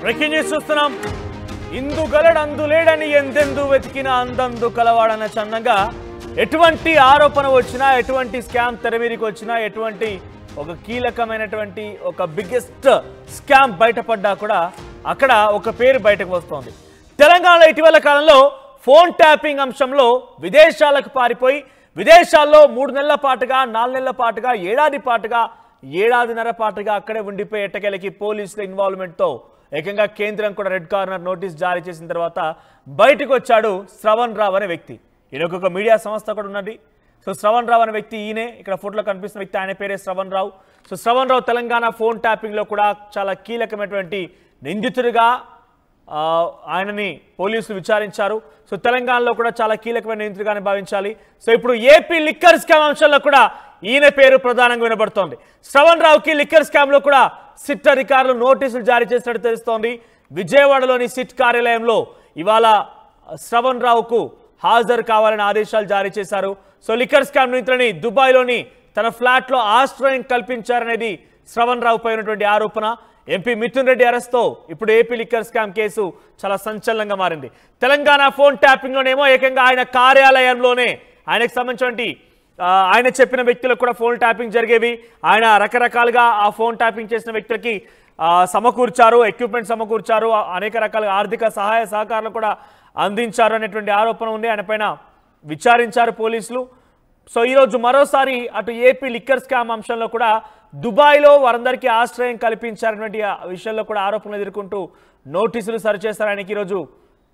Breaking news చూస్తున్నాం. ఇందుగలడు అందులేడని ఎందెందు వెతికిన అందందు కలవాడన్న చందంగా ఎటువంటి ఆరోపణ వచ్చినా, ఎటువంటి స్కామ్ తెరమీరికి వచ్చినా, ఎటువంటి ఒక కీలకమైనటువంటి ఒక బిగ్గెస్ట్ స్కామ్ బయటపడ్డా కూడా అక్కడ ఒక పేరు బయటకు వస్తోంది. తెలంగాణలో ఇటీవల కాలంలో ఫోన్ ట్యాపింగ్ అంశంలో విదేశాలకు పారిపోయి విదేశాల్లో 3 నెలల పాటుగా, 4 నెలల పాటుగా, ఏడాది పాటుగా, ఏడాదిన్నర పాటుగా అక్కడే ఉండిపోయి ఎట్టకేలకి పోలీసుల ఇన్వాల్వ్మెంట్తో ఏకంగా కేంద్రం కూడా రెడ్ కార్నర్ నోటీస్ జారీ చేసిన తర్వాత బయటకు వచ్చాడు శ్రవణ్ రావు అనే వ్యక్తి. ఈయన ఒక మీడియా సంస్థ కూడా ఉన్నది. సో శ్రవణ్ రావు అనే వ్యక్తి ఈయనే, ఇక్కడ ఫోటోలో కనిపిస్తున్న వ్యక్తి ఆయన పేరే శ్రవణ్ రావు. సో శ్రవణ్ రావు తెలంగాణ ఫోన్ ట్యాపింగ్లో కూడా చాలా కీలకమైనటువంటి నిందితుడిగా ఆయనని పోలీసులు విచారించారు. సో తెలంగాణలో కూడా చాలా కీలకమైన నిందితుడిగానే భావించాలి. సో ఇప్పుడు ఏపీ లిక్కర్ స్కామ్ అంశంలో కూడా ఈయన పేరు ప్రధానంగా వినబడుతోంది. శ్రవణ్ రావుకి లిక్కర్ స్కామ్లో కూడా సిట్ అధికారులు నోటీసులు జారీ చేసినట్టు తెలుస్తోంది. విజయవాడలోని సిట్ కార్యాలయంలో ఇవాళ శ్రవణ్ రావుకు హాజరు కావాలని ఆదేశాలు జారీ చేశారు. సో లిక్కర్ స్కామ్ నిందితులని దుబాయ్లోని తన ఫ్లాట్లో ఆశ్రయం కల్పించారనేది శ్రవణ్ రావుపై ఉన్నటువంటి ఆరోపణ. ఎంపీ మిథున్ రెడ్డి అరెస్ట్తో ఇప్పుడు ఏపీ లిక్కర్ స్కామ్ కేసు చాలా సంచలనంగా మారింది. తెలంగాణ ఫోన్ ట్యాపింగ్లోనేమో ఏకంగా ఆయన కార్యాలయంలోనే ఆయనకు సంబంధించినటువంటి ఆయన చెప్పిన వ్యక్తులకు కూడా ఫోన్ ట్యాపింగ్ జరిగేవి. ఆయన రకరకాలుగా ఆ ఫోన్ ట్యాపింగ్ చేసిన వ్యక్తులకి సమకూర్చారు, ఎక్విప్మెంట్ సమకూర్చారు, అనేక రకాల ఆర్థిక సహాయ సహకారాలు కూడా అందించారు అనేటువంటి ఆరోపణ ఉంది. ఆయన పైన విచారించారు పోలీసులు. సో ఈరోజు మరోసారి అటు ఏపీ లిక్కర్ స్కామ్ అంశంలో కూడా దుబాయ్లో వారందరికీ ఆశ్రయం కల్పించారనేటువంటి విషయంలో కూడా ఆరోపణలు ఎదుర్కొంటూ నోటీసులు సరి చేశారు. ఆయనకి ఈరోజు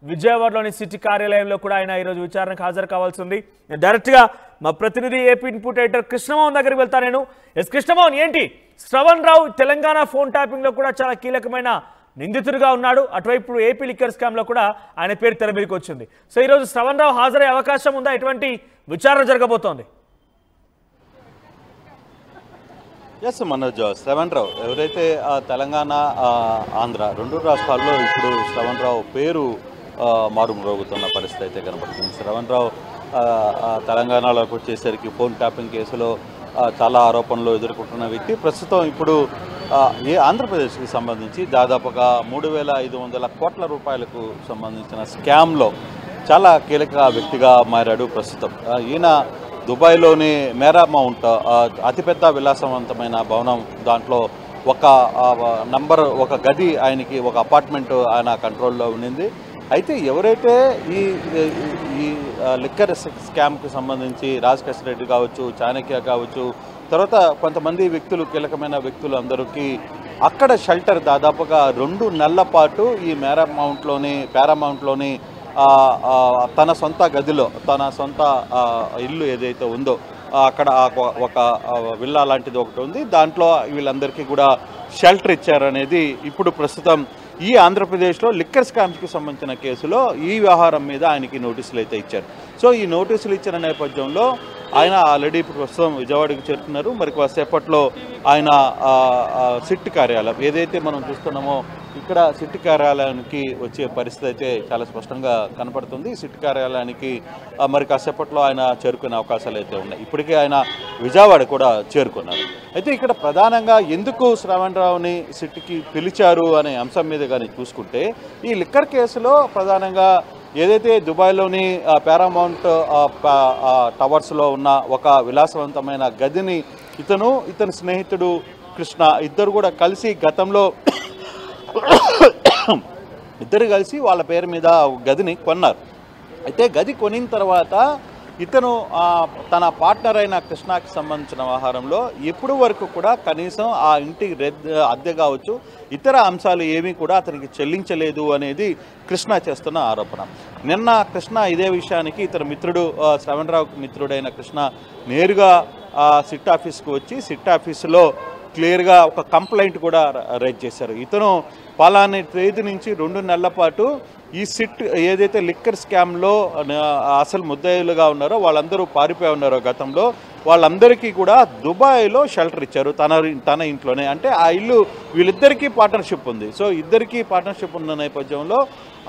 విజయవాడలోని సిటీ కార్యాలయంలో కూడా ఆయన ఈరోజు విచారణకు హాజరు కావాల్సి ఉంది. డైరెక్ట్గా మా ప్రతినిధి ఏపీ ఇన్పుట్ ఎడిటర్ కృష్ణమోహన్ దగ్గరికి వెళ్తా నేను. కృష్ణమోహన్, ఏంటి శ్రవణ్ రావు తెలంగాణ ఫోన్ ట్యాపింగ్లో కూడా చాలా కీలకమైన నిందితుడిగా ఉన్నాడు, అటువైపు ఏపీ లిక్కర్ స్కామ్లో కూడా ఆయన పేరు తెర మీదకి వచ్చింది. సో ఈరోజు శ్రవణ్ రావు హాజరయ్యే అవకాశం ఉందా? ఎటువంటి విచారణ జరగబోతోంది? ఎస్ మనోజ్, శ్రవణ్ రావు ఎవరైతే తెలంగాణ, ఆంధ్ర 2 రాష్ట్రాల్లో ఇప్పుడు శ్రవణ్ రావు పేరు మారుమ్రోగుతున్న పరిస్థితి అయితే కనబడుతుంది. శ్రవణ్ రావు తెలంగాణలోకి వచ్చేసరికి ఫోన్ ట్యాపింగ్ కేసులో చాలా ఆరోపణలు ఎదుర్కొంటున్న వ్యక్తి. ప్రస్తుతం ఇప్పుడు ఆంధ్రప్రదేశ్కి సంబంధించి దాదాపుగా 3,500 కోట్ల రూపాయలకు సంబంధించిన స్కామ్లో చాలా కీలక వ్యక్తిగా మారాడు ప్రస్తుతం. ఈయన దుబాయ్లోని మేరా మౌంట్ అతిపెద్ద విలాసవంతమైన భవనం, దాంట్లో ఒక గది ఆయనకి, ఒక అపార్ట్మెంట్ ఆయన కంట్రోల్లో ఉండింది. అయితే ఎవరైతే ఈ లిక్కర్ స్కామ్కి సంబంధించి రాజకేశ్ రెడ్డి కావచ్చు, చాణక్య కావచ్చు, తర్వాత కొంతమంది వ్యక్తులు, కీలకమైన వ్యక్తులు అందరికీ అక్కడ షెల్టర్ దాదాపుగా 2 నెలల పాటు ఈ పారామౌంట్లోని తన సొంత గదిలో, తన సొంత ఇల్లు ఏదైతే ఉందో అక్కడ ఒక విల్లా లాంటిది ఒకటి ఉంది, దాంట్లో వీళ్ళందరికీ కూడా షెల్టర్ ఇచ్చారనేది ఇప్పుడు ప్రస్తుతం ఈ ఆంధ్రప్రదేశ్లో లిక్కర్ స్కామ్స్కి సంబంధించిన కేసులో ఈ వ్యవహారం మీద ఆయనకి నోటీసులు అయితే ఇచ్చారు. సో ఈ నోటీసులు ఇచ్చిన నేపథ్యంలో ఆయన ఆల్రెడీ ఇప్పుడు ప్రస్తుతం విజయవాడకి చేరుకున్నారు. మరి కాసేపట్లో ఆయన సిట్ కార్యాలయం ఏదైతే మనం చూస్తున్నామో ఇక్కడ సిట్ కార్యాలయానికి వచ్చే పరిస్థితి అయితే చాలా స్పష్టంగా కనపడుతుంది. సిట్ కార్యాలయానికి మరి కాసేపట్లో ఆయన చేరుకునే అవకాశాలు అయితే ఉన్నాయి. ఇప్పటికే ఆయన విజయవాడ కూడా చేరుకున్నారు. అయితే ఇక్కడ ప్రధానంగా ఎందుకు శ్రవణ్ రావుని సిట్కి పిలిచారు అనే అంశం మీద కానీ చూసుకుంటే, ఈ లిక్కర్ కేసులో ప్రధానంగా ఏదైతే దుబాయ్లోని పారామౌంట్ టవర్స్లో ఉన్న ఒక విలాసవంతమైన గదిని ఇతని స్నేహితుడు కృష్ణ ఇద్దరు కూడా కలిసి గతంలో వాళ్ళ పేరు మీద గదిని కొన్నారు. అయితే గది కొనిన తర్వాత ఇతను తన పార్ట్నర్ అయిన కృష్ణకి సంబంధించిన వ్యవహారంలో ఎప్పుడు వరకు కూడా కనీసం ఆ ఇంటికి అద్దె కావచ్చు, ఇతర అంశాలు ఏమీ కూడా అతనికి చెల్లించలేదు అనేది కృష్ణ చేస్తున్న ఆరోపణ. నిన్న కృష్ణ ఇదే విషయానికి ఇతర మిత్రుడు, శ్రవణ్ రావుకి మిత్రుడైన కృష్ణ నేరుగా సిట్ ఆఫీస్కి వచ్చి సిట్ ఆఫీసులో క్లియర్గా ఒక కంప్లైంట్ కూడా రైజ్ చేశారు. ఇతను పలానా తేదీ నుంచి 2 నెలల పాటు ఈ సిట్ ఏదైతే లిక్కర్ స్కామ్లో అసలు ముద్దాయిలుగా ఉన్నారో వాళ్ళందరూ పారిపోయి ఉన్నారో గతంలో, వాళ్ళందరికీ కూడా దుబాయ్లో షెల్టర్ ఇచ్చారు తన ఇంట్లోనే. అంటే ఆ ఇల్లు వీళ్ళిద్దరికీ పార్ట్నర్షిప్ ఉంది. సో ఇద్దరికీ పార్ట్నర్షిప్ ఉన్న నేపథ్యంలో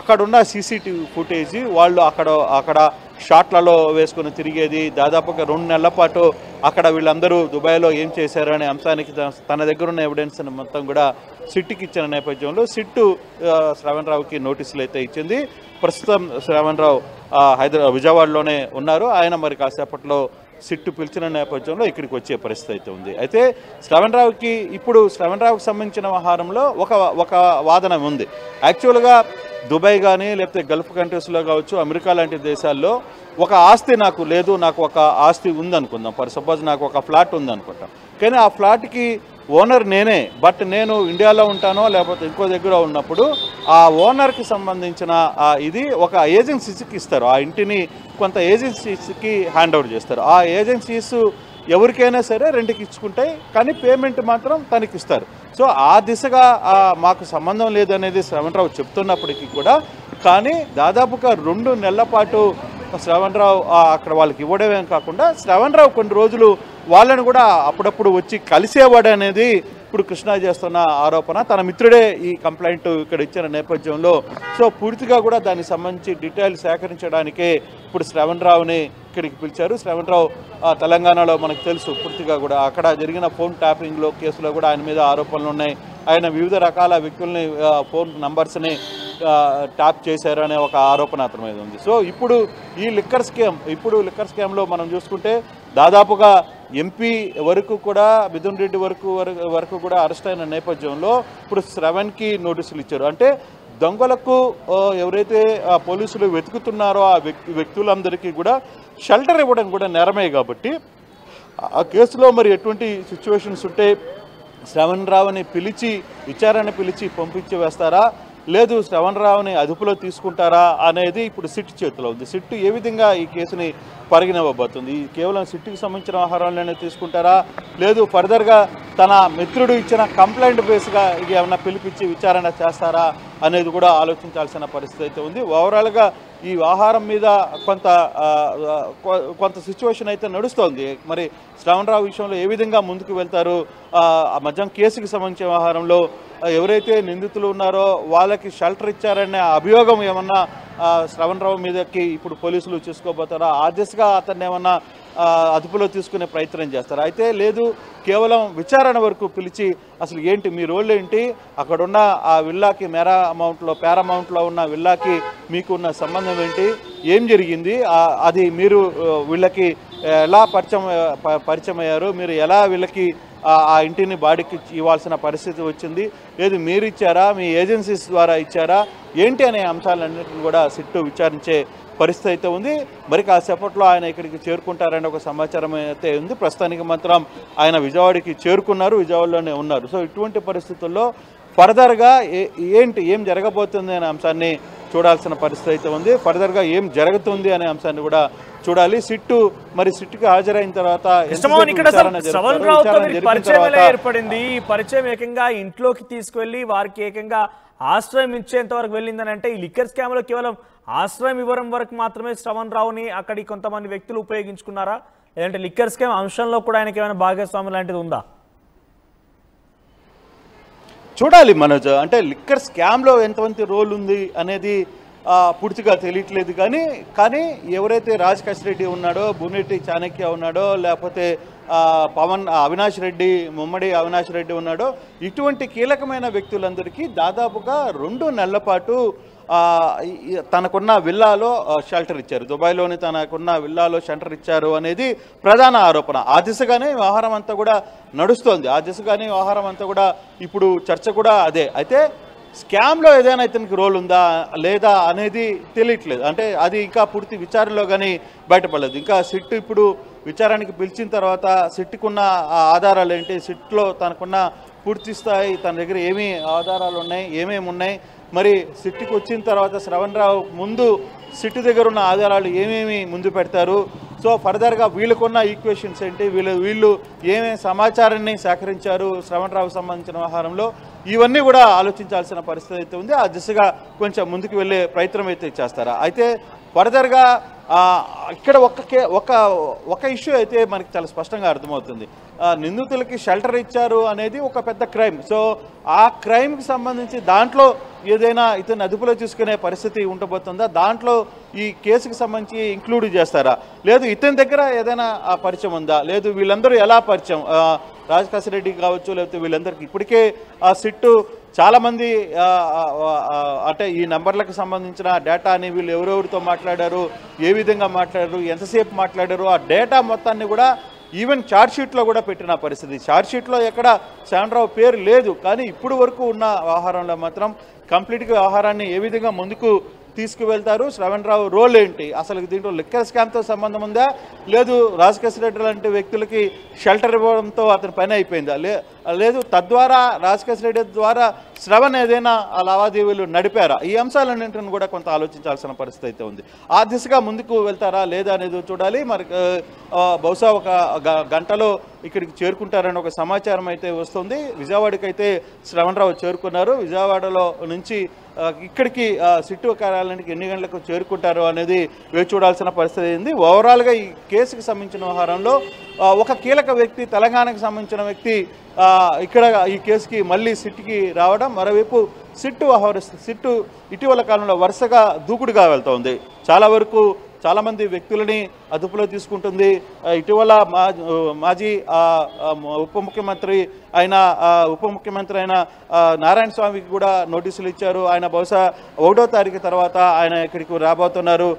అక్కడున్న సీసీటీవీ ఫుటేజ్ వాళ్ళు అక్కడ షాట్లలో వేసుకుని తిరిగేది, దాదాపుగా 2 నెలల పాటు అక్కడ వీళ్ళందరూ దుబాయ్లో ఏం చేశారు అనే అంశానికి తన దగ్గర ఉన్న ఎవిడెన్స్ మొత్తం కూడా సిట్కి ఇచ్చిన నేపథ్యంలో సిట్టు శ్రవణ్ రావుకి నోటీసులు అయితే ఇచ్చింది. ప్రస్తుతం శ్రవణ్ రావు విజయవాడలోనే ఉన్నారు. ఆయన మరి కాసేపట్లో సిట్టు పిలిచిన నేపథ్యంలో ఇక్కడికి వచ్చే పరిస్థితి అయితే ఉంది. అయితే శ్రవణ్ రావుకి సంబంధించిన వ్యవహారంలో ఒక వాదన ఉంది. యాక్చువల్గా దుబాయ్ కానీ లేకపోతే గల్ఫ్ కంట్రీస్లో కావచ్చు, అమెరికా లాంటి దేశాల్లో ఒక ఆస్తి నాకు లేదు, నాకు ఒక ఆస్తి ఉందనుకుందాం. ఫర్ సపోజ్ నాకు ఒక ఫ్లాట్ ఉందనుకుంటాం, కానీ ఆ ఫ్లాట్కి ఓనర్ నేనే, బట్ నేను ఇండియాలో ఉంటానో లేకపోతే ఇంకో దగ్గర ఉన్నప్పుడు ఆ ఓనర్కి సంబంధించిన ఇది ఒక ఏజెన్సీస్కి ఇస్తారు. ఆ ఇంటిని కొంత ఏజెన్సీస్కి హ్యాండ్ ఓవర్ చేస్తారు. ఆ ఏజెన్సీస్ ఎవరికైనా సరే రెంట్కి ఇచ్చుకుంటాయి, కానీ పేమెంట్ మాత్రం తనకి ఇస్తారు. సో ఆ దిశగా మాకు సంబంధం లేదనేది శ్రవణ్ రావు చెప్తున్నప్పటికీ కూడా, కానీ దాదాపుగా 2 నెలల పాటు శ్రవణ్ రావు అక్కడ వాళ్ళకి ఇవ్వడమే కాకుండా శ్రవణ్ రావు కొన్ని రోజులు వాళ్ళని కూడా అప్పుడప్పుడు వచ్చి కలిసేవాడు అనేది ఇప్పుడు కృష్ణ చేస్తున్న ఆరోపణ. తన మిత్రుడే ఈ కంప్లైంట్ ఇక్కడ ఇచ్చిన నేపథ్యంలో సో పూర్తిగా కూడా దానికి సంబంధించి డీటెయిల్స్ సేకరించడానికే ఇప్పుడు శ్రవణ్ రావుని ఇక్కడికి పిలిచారు. శ్రవణ్ రావు తెలంగాణలో మనకు తెలుసు పూర్తిగా కూడా అక్కడ జరిగిన ఫోన్ ట్యాపింగ్లో కేసులో కూడా ఆయన మీద ఆరోపణలు ఉన్నాయి. ఆయన వివిధ రకాల వ్యక్తుల్ని ఫోన్ నంబర్స్ని ట్యాప్ చేశారనే ఒక ఆరోపణ అతని మీద ఉంది. సో ఇప్పుడు ఈ లిక్కర్ స్కామ్లో మనం చూసుకుంటే దాదాపుగా ఎంపీ వరకు కూడా మిథున్ రెడ్డి వరకు కూడా అరెస్ట్ అయిన నేపథ్యంలో ఇప్పుడు శ్రవణ్కి నోటీసులు ఇచ్చారు. అంటే దొంగలకు ఎవరైతే పోలీసులు వెతుకుతున్నారో ఆ వ్యక్తులందరికీ కూడా షెల్టర్ ఇవ్వడం కూడా నేరమే కాబట్టి ఆ కేసులో మరి ఎటువంటి సిచ్యువేషన్స్ ఉంటే శ్రవణ్ రావుని విచారణ పిలిచి పంపించి వేస్తారా, లేదు శ్రవణ్ రావుని అదుపులో తీసుకుంటారా అనేది ఇప్పుడు సిట్ చేతిలో ఉంది. సిట్ ఏ విధంగా ఈ కేసుని పరిగణివ్వబోతుంది? కేవలం సిట్కి సంబంధించిన వ్యవహారాలనే తీసుకుంటారా, లేదు ఫర్దర్గా తన మిత్రుడు ఇచ్చిన కంప్లైంట్ బేస్గా ఇది ఏమన్నా పిలిపించి విచారణ చేస్తారా అనేది కూడా ఆలోచించాల్సిన పరిస్థితి అయితే ఉంది. ఓవరాల్గా ఈ వ్యవహారం మీద కొంత సిచ్యువేషన్ అయితే నడుస్తోంది. మరి శ్రవణ్ రావు విషయంలో ఏ విధంగా ముందుకు వెళ్తారు? మద్యం కేసుకి సంబంధించిన వ్యవహారంలో ఎవరైతే నిందితులు ఉన్నారో వాళ్ళకి షెల్టర్ ఇచ్చారనే అభియోగం ఏమన్నా శ్రవణ్ రావు మీదకి ఇప్పుడు పోలీసులు చూసుకోబోతారా? ఆ దిశగా అతన్ని ఏమన్నా అదుపులో తీసుకునే ప్రయత్నం చేస్తారు. అయితే లేదు కేవలం విచారణ వరకు పిలిచి అసలు ఏంటి మీ రోల్ ఏంటి, అక్కడున్న ఆ విల్లాకి పారామౌంట్లో ఉన్న విల్లాకి మీకున్న సంబంధం ఏంటి, ఏం జరిగింది, అది మీరు వీళ్ళకి ఎలా పరిచయం అయ్యారు, మీరు ఎలా వీళ్ళకి ఆ ఇంటిని బాడీకి ఇవ్వాల్సిన పరిస్థితి వచ్చింది, లేదు మీరు ఇచ్చారా, మీ ఏజెన్సీస్ ద్వారా ఇచ్చారా, ఏంటి అనే అంశాలన్నింటినీ కూడా సిట్టు విచారించే పరిస్థితి అయితే ఉంది. మరి కాసేపట్లో ఆయన ఇక్కడికి చేరుకుంటారనే ఒక సమాచారం అయితే ఉంది. ప్రస్తుతానికి మాత్రం ఆయన విజయవాడకి చేరుకున్నారు, విజయవాడలోనే ఉన్నారు. సో ఇటువంటి పరిస్థితుల్లో ఫర్దర్గా ఏం జరగబోతుంది అనే అంశాన్ని చూడాల్సిన పరిస్థితి అయితే ఉంది. ఫర్దర్గా ఏం జరుగుతుంది అనే అంశాన్ని కూడా చూడాలి. సిట్టుకి హాజరైన తర్వాత ఏర్పడింది. ఈ పరిచయం ఏకంగా ఇంట్లోకి తీసుకువెళ్ళి వారికి ఏకంగా ఆశ్రయం ఇచ్చేంత వరకు వెళ్ళిందని అంటే ఈ లిక్కర్ స్కామ్ లో కేవలం ఆశ్రయం ఇవ్వడం వరకు మాత్రమే శ్రవణ్ రావుని అక్కడి కొంతమంది వ్యక్తులు ఉపయోగించుకున్నారా, లేదంటే లిక్కర్ స్కామ్ అంశంలో కూడా ఆయనకి ఏమైనా భాగస్వామ్యం లాంటిది ఉందా? చూడాలి మనోజ్. అంటే లిక్కర్ స్కామ్లో ఎంతమంది రోల్ ఉంది అనేది పూర్తిగా తెలియట్లేదు. కానీ ఎవరైతే రాజకేశ్ రెడ్డి ఉన్నాడో, బూనేటి చాణక్య ఉన్నాడో, లేకపోతే అవినాష్ రెడ్డి, ముమ్మడి అవినాష్ రెడ్డి ఉన్నాడో, ఇటువంటి కీలకమైన వ్యక్తులందరికీ దాదాపుగా 2 నెలల పాటు తనకున్న విల్లాలో షెల్టర్ ఇచ్చారు. దుబాయ్లోని తనకున్న విల్లాలో షెల్టర్ ఇచ్చారు అనేది ప్రధాన ఆరోపణ. ఆ దిశగానే వ్యవహారం అంతా కూడా నడుస్తోంది. ఇప్పుడు చర్చ కూడా అదే. అయితే స్కామ్లో ఏదైనా ఇతనికి రోల్ ఉందా లేదా అనేది తెలియట్లేదు. అంటే అది ఇంకా పూర్తి విచారణలో కానీ బయటపడలేదు. ఇంకా సిట్ ఇప్పుడు విచారణకి పిలిచిన తర్వాత సిట్కున్న ఆధారాలు ఏంటి, సిట్లో తనకున్న పూర్తి స్థాయి తన దగ్గర ఏమేమి ఆధారాలు ఉన్నాయి, ఏమేమి ఉన్నాయి, మరి సిట్కి వచ్చిన తర్వాత శ్రవణ్ రావు ముందు సిట్ దగ్గర ఉన్న ఆధారాలు ఏమేమి ముందు పెడతారు, సో ఫర్దర్గా వీళ్ళకున్న ఈక్వేషన్స్ ఏంటి, వీళ్ళు ఏమేమి సమాచారాన్ని సేకరించారు శ్రవణ్ రావుకు సంబంధించిన వ్యవహారంలో, ఇవన్నీ కూడా ఆలోచించాల్సిన పరిస్థితి అయితే ఉంది. ఆ దిశగా కొంచెం ముందుకు వెళ్ళే ప్రయత్నం అయితే చేస్తారా. అయితే ఫర్దర్గా ఇక్కడ ఒక ఇష్యూ అయితే మనకి చాలా స్పష్టంగా అర్థమవుతుంది. నిందితులకి షెల్టర్ ఇచ్చారు అనేది ఒక పెద్ద క్రైమ్. సో ఆ క్రైమ్కి సంబంధించి దాంట్లో ఏదైనా ఇతను అదుపులో తీసుకునే పరిస్థితి ఉండబోతుందా, దాంట్లో ఈ కేసుకి సంబంధించి ఇంక్లూడ్ చేస్తారా, లేదు ఇతని దగ్గర ఏదైనా పరిచయం ఉందా, లేదు వీళ్ళందరూ ఎలా పరిచయం, రాజశేఖర రెడ్డి కావచ్చు, లేకపోతే వీళ్ళందరికీ ఇప్పటికే ఆ సిట్టు చాలామంది అంటే ఈ నెంబర్లకు సంబంధించిన డేటాని వీళ్ళు ఎవరెవరితో మాట్లాడారు, ఏ విధంగా మాట్లాడారు, ఎంతసేపు మాట్లాడారు, ఆ డేటా మొత్తాన్ని కూడా ఈవెన్ ఛార్జ్షీట్లో కూడా పెట్టిన పరిస్థితి. ఛార్జ్షీట్లో ఎక్కడ శాండ్రావు పేరు లేదు, కానీ ఇప్పుడు వరకు ఉన్న వ్యవహారంలో మాత్రం కంప్లీట్గా వ్యవహారాన్ని ఏ విధంగా ముందుకు తీసుకువెళ్తారు, శ్రవణ్ రావు రోల్ ఏంటి, అసలు దీంట్లో లిక్కర్ స్కామ్తో సంబంధం ఉందా, లేదు రాజశేఖర రెడ్డి లాంటి వ్యక్తులకి షెల్టర్ ఇవ్వడంతో అతని పని అయిపోయిందా, లేదు తద్వారా రాజశేఖర రెడ్డి ద్వారా శ్రవణ్ ఏదైనా ఆ లావాదేవీలు నడిపారా, ఈ అంశాలన్నింటిని కూడా కొంత ఆలోచించాల్సిన పరిస్థితి అయితే ఉంది. ఆ దిశగా ముందుకు వెళ్తారా లేదా అనేది చూడాలి. మరి బహుశా ఒక గంటలో ఇక్కడికి చేరుకుంటారని ఒక సమాచారం అయితే వస్తుంది. విజయవాడకి అయితే శ్రవణ్ రావు చేరుకున్నారు. విజయవాడలో నుంచి ఇక్కడికి సిట్టు కార్యాలయానికి ఎన్ని గంటలకు చేరుకుంటారు అనేది వేచి చూడాల్సిన పరిస్థితి అయింది. ఓవరాల్గా ఈ కేసుకు సంబంధించిన వ్యవహారంలో ఒక కీలక వ్యక్తి, తెలంగాణకు సంబంధించిన వ్యక్తి ఇక్కడ ఈ కేసుకి మళ్ళీ సిట్టుకి రావడం, మరోవైపు సిట్టు ఇటీవల కాలంలో వరుసగా దూకుడుగా వెళ్తోంది. చాలా వరకు చాలామంది వ్యక్తులని అదుపులో తీసుకుంటుంది. ఇటీవల మాజీ ఉప ముఖ్యమంత్రి అయిన నారాయణ స్వామికి కూడా నోటీసులు ఇచ్చారు. ఆయన బహుశా 1వ తారీఖు తర్వాత ఆయన ఇక్కడికి రాబోతున్నారు.